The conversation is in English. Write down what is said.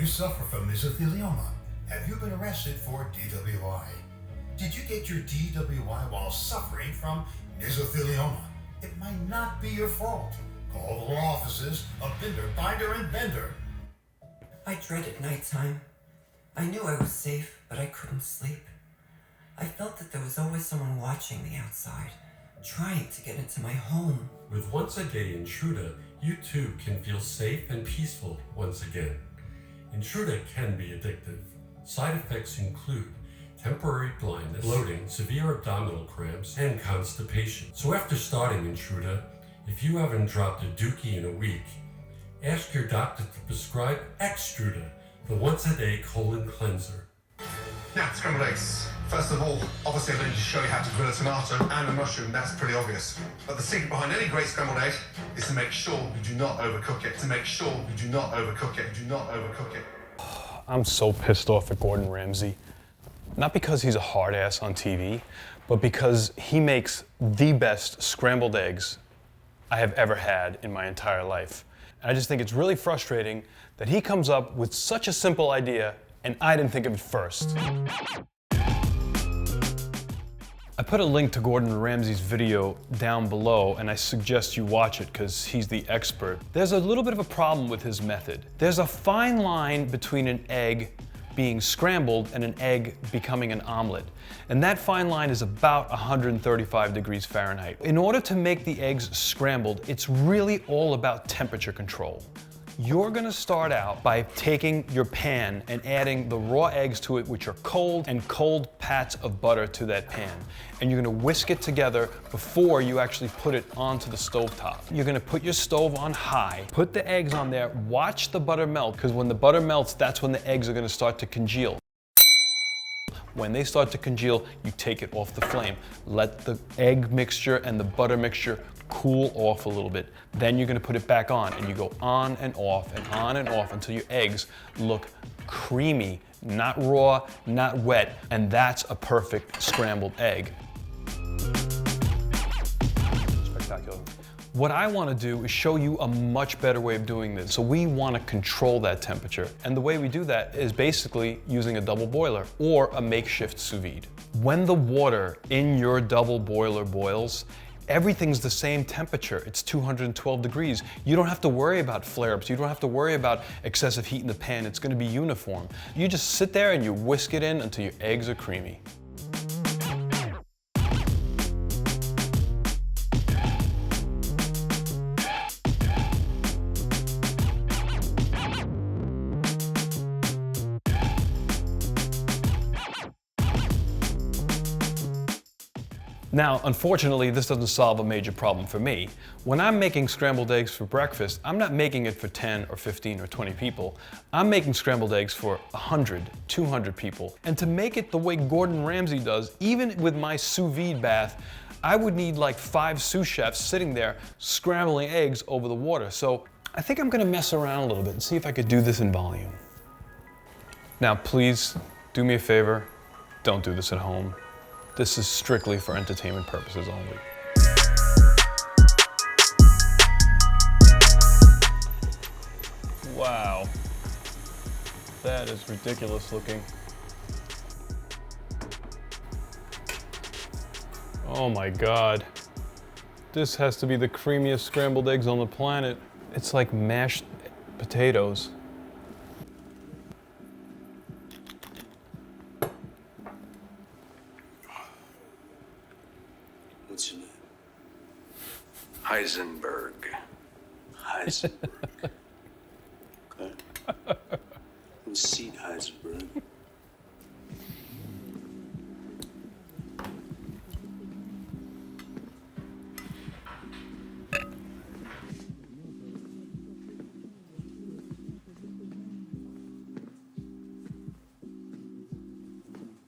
you suffer from mesothelioma? Have you been arrested for DWI? Did you get your DWI while suffering from mesothelioma? It might not be your fault. Call the law offices of Binder, Binder, and Bender. I dreaded nighttime. I knew I was safe, but I couldn't sleep. I felt that there was always someone watching me outside, trying to get into my home. With Once a Day Intruder, you too can feel safe and peaceful once again. Intruder can be addictive. Side effects include temporary blindness, bloating, severe abdominal cramps, and constipation. So after starting Intruder, if you haven't dropped a dookie in a week, ask your doctor to prescribe Extruder, the once-a-day colon cleanser. Now, scrambled eggs. First of all, obviously I'm going to show you how to grill a tomato and a mushroom. That's pretty obvious. But the secret behind any great scrambled egg is to make sure you do not overcook it. To make sure you do not overcook it. Do not overcook it. I'm so pissed off at Gordon Ramsay. Not because he's a hard ass on TV, but because he makes the best scrambled eggs I have ever had in my entire life. And I just think it's really frustrating that he comes up with such a simple idea and I didn't think of it first. I put a link to Gordon Ramsay's video down below and I suggest you watch it because he's the expert. There's a little bit of a problem with his method. There's a fine line between an egg being scrambled and an egg becoming an omelet. And that fine line is about 135 degrees Fahrenheit. In order to make the eggs scrambled, it's really all about temperature control. You're gonna start out by taking your pan and adding the raw eggs to it, which are cold, and cold pats of butter to that pan. And you're gonna whisk it together before you actually put it onto the stovetop. You're gonna put your stove on high, put the eggs on there, watch the butter melt, because when the butter melts, that's when the eggs are gonna start to congeal. When they start to congeal, you take it off the flame. Let the egg mixture and the butter mixture cool off a little bit. Then you're gonna put it back on and you go on and off and on and off until your eggs look creamy, not raw, not wet, and that's a perfect scrambled egg. Spectacular. What I want to do is show you a much better way of doing this. So we want to control that temperature. And the way we do that is basically using a double boiler or a makeshift sous vide. When the water in your double boiler boils, everything's the same temperature. It's 212 degrees. You don't have to worry about flare-ups. You don't have to worry about excessive heat in the pan. It's going to be uniform. You just sit there and you whisk it in until your eggs are creamy. Now, unfortunately, this doesn't solve a major problem for me. When I'm making scrambled eggs for breakfast, I'm not making it for 10 or 15 or 20 people. I'm making scrambled eggs for 100, 200 people. And to make it the way Gordon Ramsay does, even with my sous vide bath, I would need like 5 sous chefs sitting there scrambling eggs over the water. So I think I'm gonna mess around a little bit and see if I could do this in volume. Now, please do me a favor, don't do this at home. This is strictly for entertainment purposes only. Wow. That is ridiculous looking. Oh my God. This has to be the creamiest scrambled eggs on the planet. It's like mashed potatoes. What's your name? Heisenberg. Heisenberg.